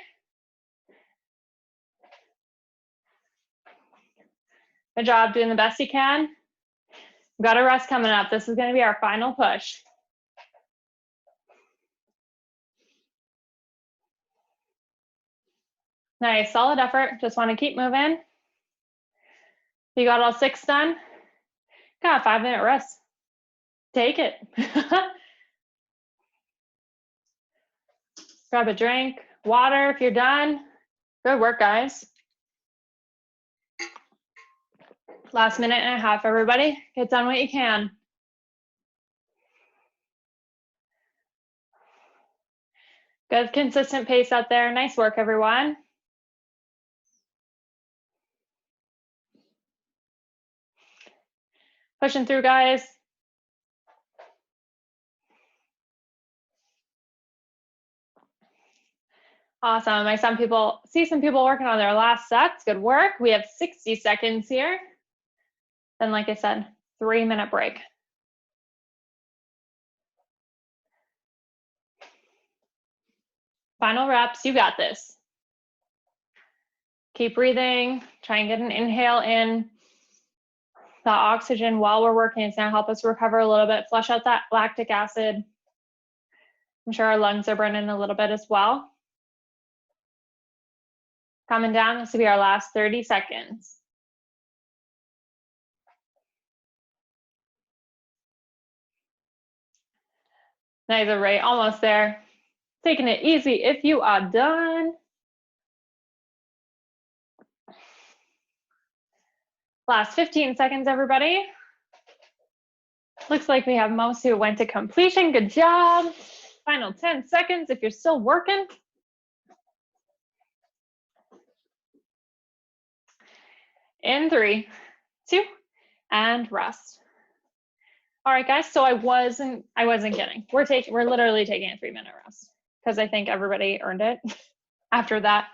Good job doing the best you can. We've got a rest coming up. This is going to be our final push. Nice, solid effort. Just want to keep moving. You got all 6 done? Got a 5-minute rest. Take it. Grab a drink, water if you're done. Good work, guys. Last minute and a half, everybody. Get done what you can. Good, consistent pace out there. Nice work, everyone. Pushing through, guys. Awesome. I see some people working on their last sets. Good work. We have 60 seconds here. Then, like I said, 3-minute break. Final reps. You got this. Keep breathing. Try and get an inhale in. The oxygen while we're working is going to help us recover a little bit, flush out that lactic acid. I'm sure our lungs are burning a little bit as well. Coming down, this will be our last 30 seconds. Nice, Ray, almost there. Taking it easy if you are done. Last 15 seconds, everybody. Looks like we have most who went to completion. Good job. Final 10 seconds if you're still working. In 3, 2, and rest. All right, guys. So I wasn't kidding. We're literally taking a 3-minute rest because I think everybody earned it after that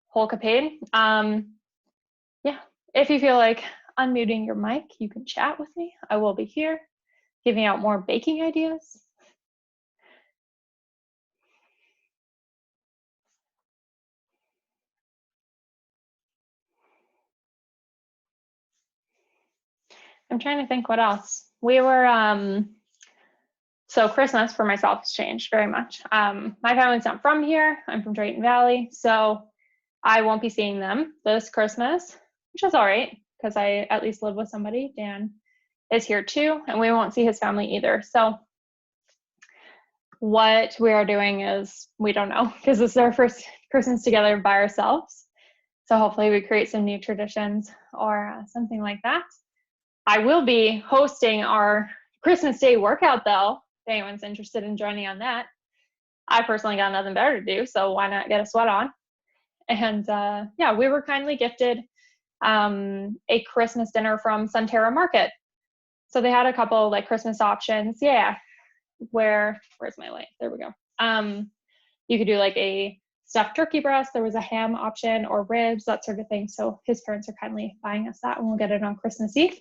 whole capade. Yeah. If you feel like unmuting your mic, you can chat with me. I will be here giving out more baking ideas. I'm trying to think what else. We were, so Christmas for myself has changed very much. My family's not from here. I'm from Drayton Valley. So I won't be seeing them this Christmas, which is all right because I at least live with somebody. Dan is here too, and we won't see his family either. So what we are doing is, we don't know because this is our first Christmas together by ourselves. So hopefully we create some new traditions or something like that. I will be hosting our Christmas Day workout though, if anyone's interested in joining on that. I personally got nothing better to do, so why not get a sweat on? And yeah, we were kindly gifted a Christmas dinner from Sunterra Market. So they had a couple like Christmas options. Yeah, where's my light? There we go. You could do like a stuffed turkey breast. There was a ham option or ribs, that sort of thing. So his parents are kindly buying us that, and we'll get it on Christmas Eve.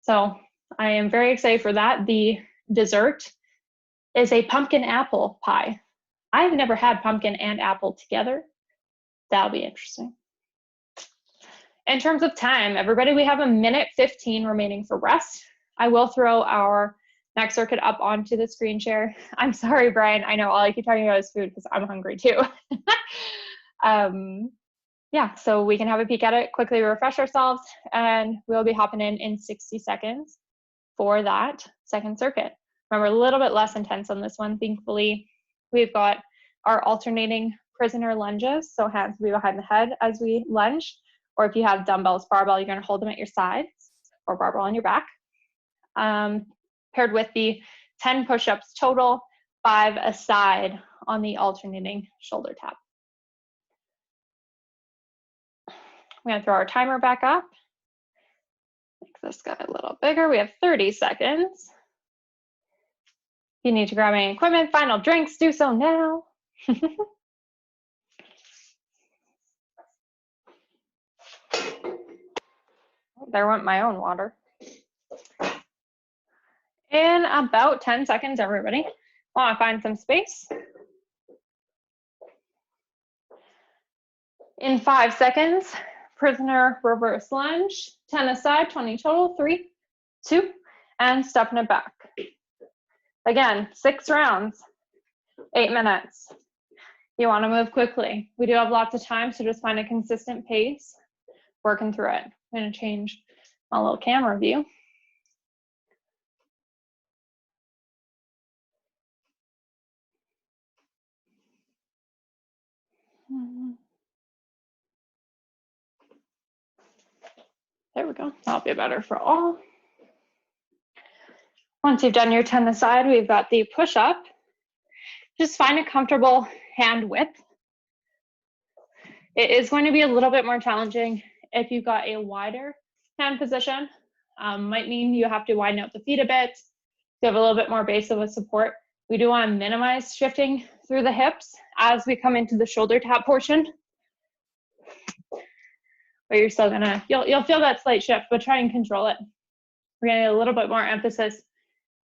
So I am very excited for that. The dessert is a pumpkin apple pie. I've never had pumpkin and apple together. That'll be interesting. In terms of time, everybody, we have 1:15 remaining for rest. I will throw our next circuit up onto the screen share. I'm sorry, Brian. I know all I keep talking about is food because I'm hungry too. Yeah, so we can have a peek at it, quickly refresh ourselves, and we'll be hopping in 60 seconds for that second circuit. Remember, a little bit less intense on this one. Thankfully, we've got our alternating prisoner lunges, so hands will be behind the head as we lunge, or if you have dumbbells, barbell, you're going to hold them at your sides, or barbell on your back. Paired with the 10 push-ups total, 5 aside on the alternating shoulder tap. I'm going to throw our timer back up. Make this guy a little bigger. We have 30 seconds. If you need to grab any equipment, final drinks, do so now. There went my own water. In about 10 seconds, everybody. Want to find some space? In 5 seconds, prisoner reverse lunge, 10 aside, 20 total, 3, 2, and stepping it back. Again, 6 rounds, 8 minutes. You want to move quickly. We do have lots of time, so just find a consistent pace, working through it. I'm going to change my little camera view. There we go. That'll be better for all. Once you've done your 10 aside, we've got the push-up. Just find a comfortable hand width. It is going to be a little bit more challenging if you've got a wider hand position. Might mean you have to widen out the feet a bit to have a little bit more base of a support. We do want to minimize shifting through the hips as we come into the shoulder tap portion. But you're still gonna, you'll feel that slight shift, but try and control it. We're gonna get a little bit more emphasis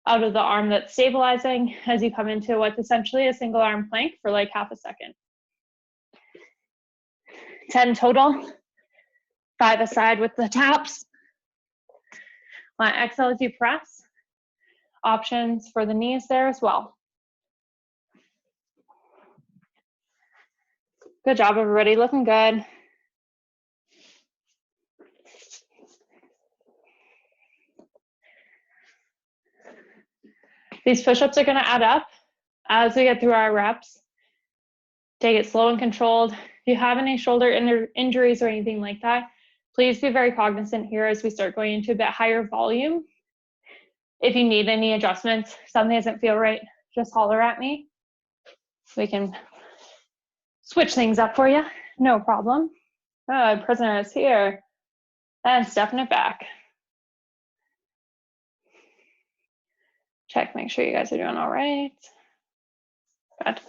out of the arm that's stabilizing as you come into what's essentially a single arm plank for like half a second. 10 total, 5 aside with the taps. On exhale as you press. Options for the knees there as well. Good job, everybody, looking good. These push-ups are going to add up as we get through our reps. Take it slow and controlled. If you have any shoulder injuries or anything like that, please be very cognizant here as we start going into a bit higher volume. If you need any adjustments, something doesn't feel right, just holler at me. We can switch things up for you, no problem. Oh, prisoner is here. And stepping it back. Check, make sure you guys are doing all right. Good.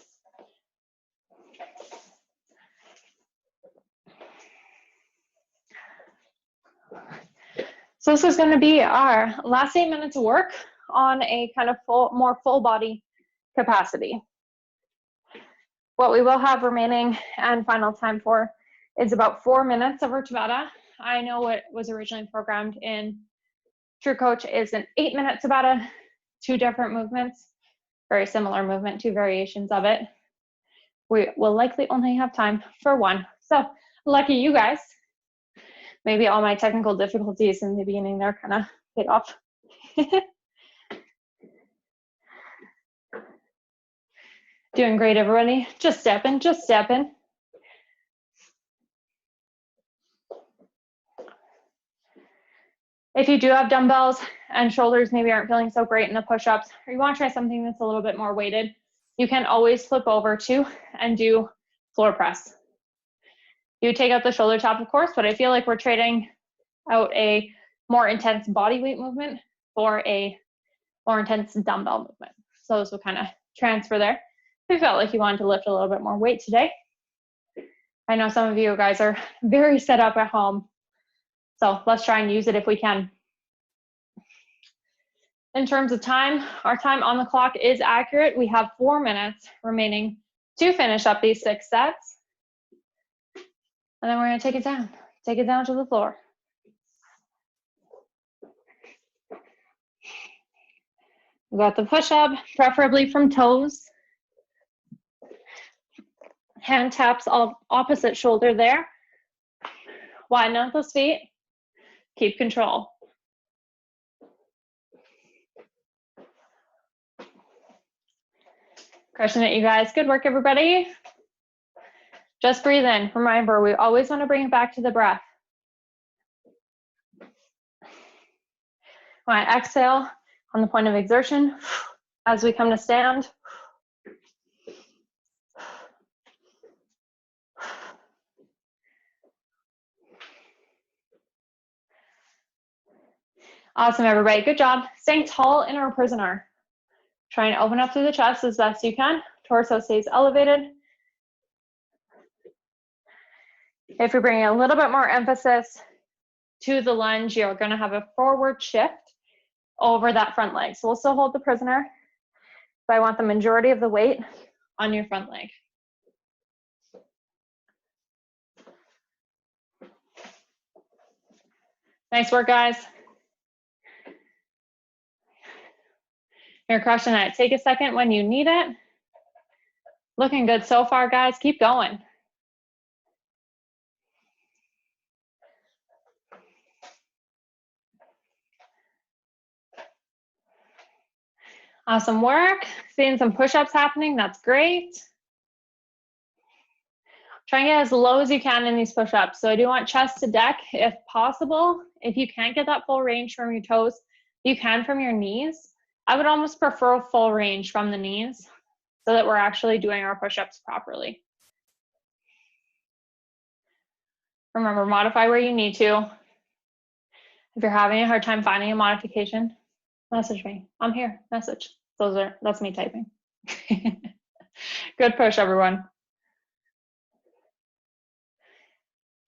So this is going to be our last 8 minutes of work on a kind of more full body capacity. What we will have remaining and final time for is about 4 minutes of our Tabata. I know what was originally programmed in True Coach is an 8-minute Tabata, 2 different movements, very similar movement, 2 variations of it. We will likely only have time for 1. So lucky you guys. Maybe all my technical difficulties in the beginning there kind of paid off. Doing great, everybody. Just stepping, just stepping. If you do have dumbbells and shoulders maybe aren't feeling so great in the push-ups, or you want to try something that's a little bit more weighted, you can always flip over to and do floor press. You take out the shoulder tap, of course, but I feel like we're trading out a more intense body weight movement for a more intense dumbbell movement. So this will kind of transfer there. If you felt like you wanted to lift a little bit more weight today. I know some of you guys are very set up at home, so let's try and use it if we can. In terms of time, our time on the clock is accurate. We have 4 minutes remaining to finish up these 6 sets. And then we're going to take it down to the floor. We got the push-up, preferably from toes. Hand taps all opposite shoulder there. Widen out those feet. Keep control. Crushing it, you guys. Good work, everybody. Just breathe in. Remember, we always want to bring it back to the breath. When I exhale on the point of exertion, as we come to stand. Awesome, everybody. Good job. Staying tall in our prisoner. Try and open up through the chest as best you can. Torso stays elevated. If you're bringing a little bit more emphasis to the lunge, you're going to have a forward shift over that front leg. So we'll still hold the prisoner, but I want the majority of the weight on your front leg. Nice work, guys. You're crushing it. Take a second when you need it. Looking good so far, guys. Keep going. Awesome work. Seeing some push-ups happening. That's great. Try and get as low as you can in these push-ups. So I do want chest to deck if possible. If you can't get that full range from your toes, you can from your knees. I would almost prefer full range from the knees so that we're actually doing our push-ups properly. Remember, modify where you need to. If you're having a hard time finding a modification, message me. I'm here. Message. That's me typing. Good push, everyone.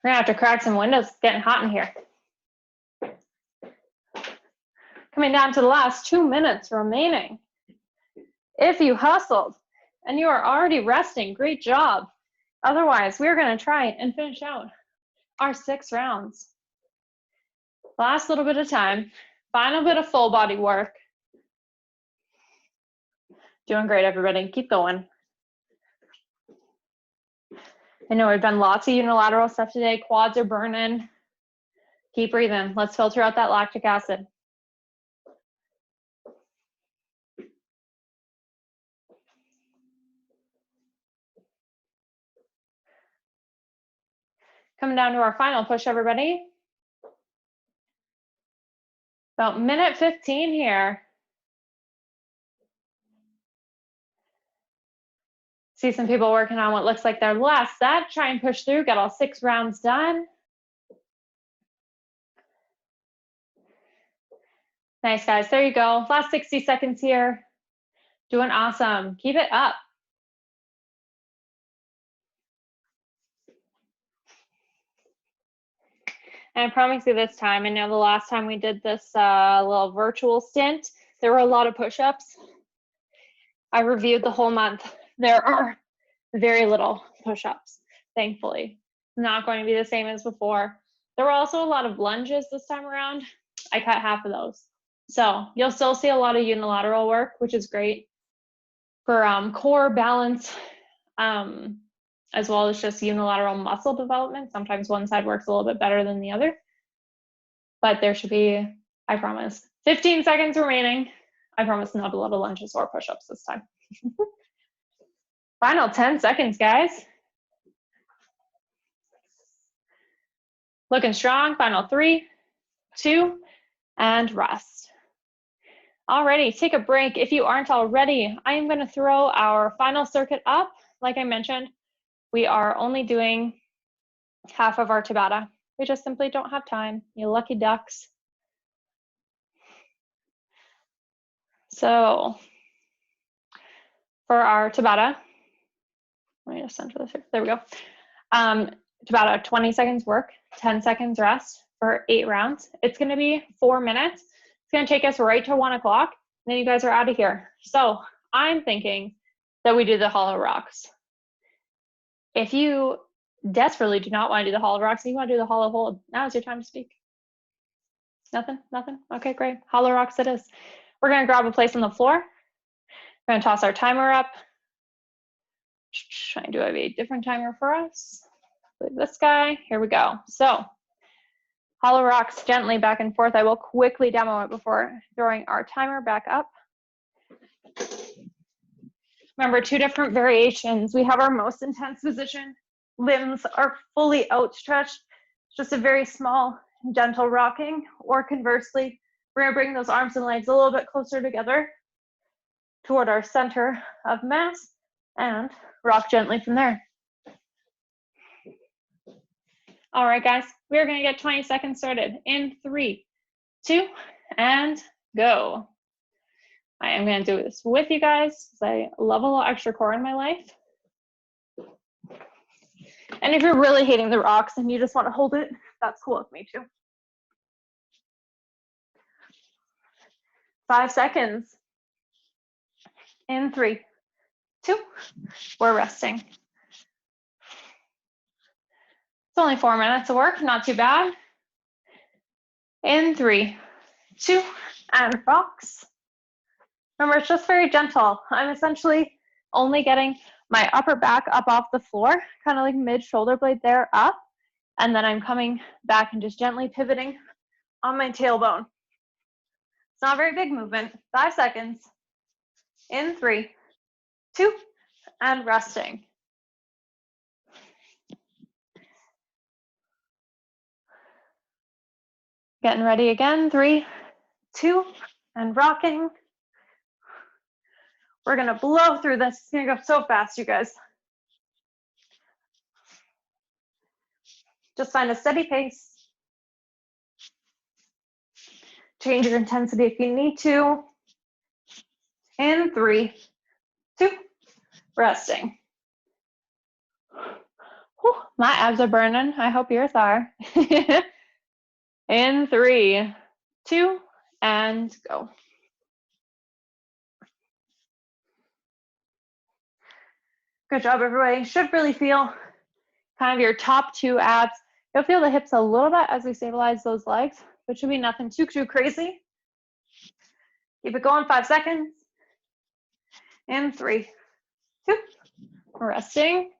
We're gonna have to crack some windows. It's getting hot in here. Coming down to the last 2 minutes remaining. If you hustled and you are already resting, great job. Otherwise, we're gonna try and finish out our 6 rounds. Last little bit of time, final bit of full body work. Doing great, everybody. Keep going. I know we've done lots of unilateral stuff today. Quads are burning. Keep breathing. Let's filter out that lactic acid. Coming down to our final push, everybody. About minute 15 here. See some people working on what looks like their last set. Try and push through, get all 6 rounds done. Nice, guys. There you go. Last 60 seconds here. Doing awesome. Keep it up. And I promise you this time, I know the last time we did this little virtual stint, there were a lot of push-ups. I reviewed the whole month. There are very little push-ups, thankfully. Not going to be the same as before. There were also a lot of lunges this time around. I cut half of those. So you'll still see a lot of unilateral work, which is great for core balance, as well as just unilateral muscle development. Sometimes one side works a little bit better than the other. But there should be, I promise, 15 seconds remaining. I promise not a lot of lunges or push-ups this time. Final 10 seconds, guys. Looking strong. Final 3, 2, and rest. Alrighty, take a break. If you aren't already, I am going to throw our final circuit up. Like I mentioned, we are only doing half of our Tabata. We just simply don't have time. You lucky ducks. So for our Tabata, let me just center this here. There we go. Tabata, 20 seconds work, 10 seconds rest for 8 rounds. It's going to be 4 minutes. It's going to take us right to 1 o'clock. Then you guys are out of here. So I'm thinking that we do the hollow rocks. If you desperately do not want to do the hollow rocks and you want to do the hollow hold, now is your time to speak. Nothing? Nothing? Okay, great. Hollow rocks it is. We're going to grab a place on the floor. We're going to toss our timer up. Try and do a different timer for us. Like this guy. Here we go. So hollow rocks gently back and forth. I will quickly demo it before throwing our timer back up. Remember, 2 different variations. We have our most intense position. Limbs are fully outstretched. Just a very small, gentle rocking. Or conversely, we're going to bring those arms and legs a little bit closer together toward our center of mass and rock gently from there. All right, guys, we're going to get 20 seconds started in 3, 2, and go. I am going to do this with you guys because I love a little extra core in my life. And if you're really hating the rocks and you just want to hold it, that's cool with me too. 5 seconds. In 3, 2, we're resting. It's only 4 minutes of work, not too bad. In 3, 2, and rocks. Remember, it's just very gentle. I'm essentially only getting my upper back up off the floor, kind of like mid shoulder blade there up. And then I'm coming back and just gently pivoting on my tailbone. It's not a very big movement. 5 seconds. In 3, 2, and resting. Getting ready again. 3, 2, and rocking. We're gonna blow through this. It's gonna go so fast, you guys. Just find a steady pace. Change your intensity if you need to. In 3, 2, resting. Whew, my abs are burning. I hope yours are. In 3, 2, and go. Good job, everybody. Should really feel kind of your top 2 abs. You'll feel the hips a little bit as we stabilize those legs, but should be nothing too crazy. Keep it going. 5 seconds. In 3, 2, resting.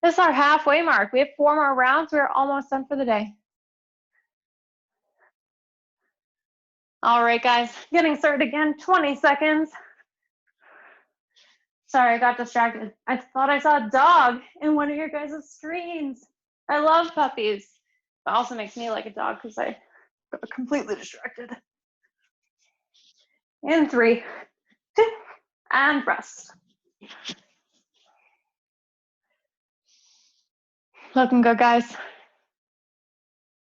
This is our halfway mark. We have 4 more rounds. We're almost done for the day. All right, guys, getting started again. 20 seconds. Sorry, I got distracted. I thought I saw a dog in one of your guys' screens. I love puppies. It also makes me like a dog because I got completely distracted. In 3, 2, and rest. Looking good, guys.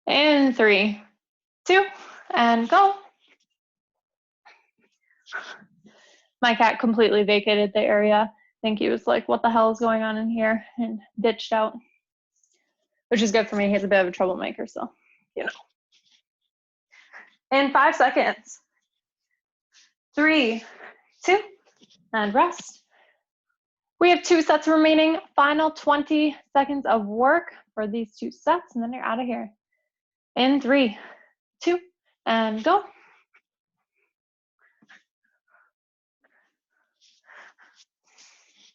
In 3, 2, and go. My cat completely vacated the area. I think he was like, what the hell is going on in here? And ditched out, which is good for me. He's a bit of a troublemaker, so, you know. In 5 seconds. 3, 2, and rest. We have 2 sets remaining. Final 20 seconds of work for these 2 sets, and then you're out of here. In 3, 2, and go.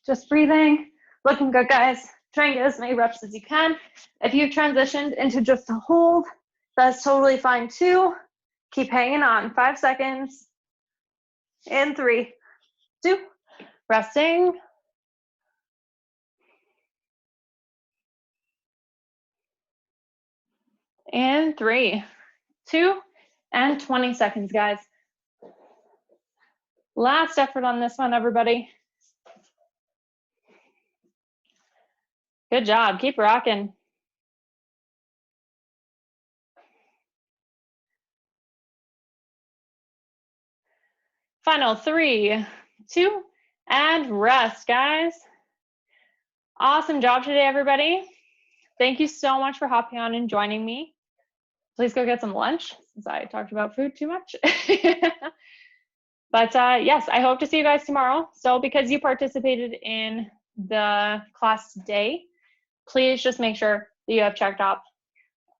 Just breathing, looking good, guys. Try and get as many reps as you can. If you've transitioned into just a hold, that's totally fine too. Keep hanging on. 5 seconds. In 3, 2, resting. In 3, 2, and 20 seconds, guys. Last effort on this one, everybody. Good job. Keep rocking. Final 3, 2, and rest, guys. Awesome job today, everybody. Thank you so much for hopping on and joining me. Please go get some lunch since I talked about food too much. But yes, I hope to see you guys tomorrow. So because you participated in the class today, please just make sure that you have checked off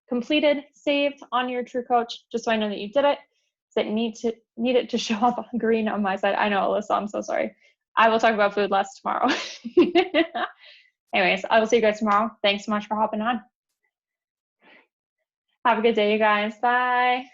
completed, saved on your True Coach, just so I know that you did it. That need it to show up on green on my side. I know, Alyssa, I'm so sorry. I will talk about food less tomorrow. Anyways, I will see you guys tomorrow. Thanks so much for hopping on. Have a good day, you guys. Bye.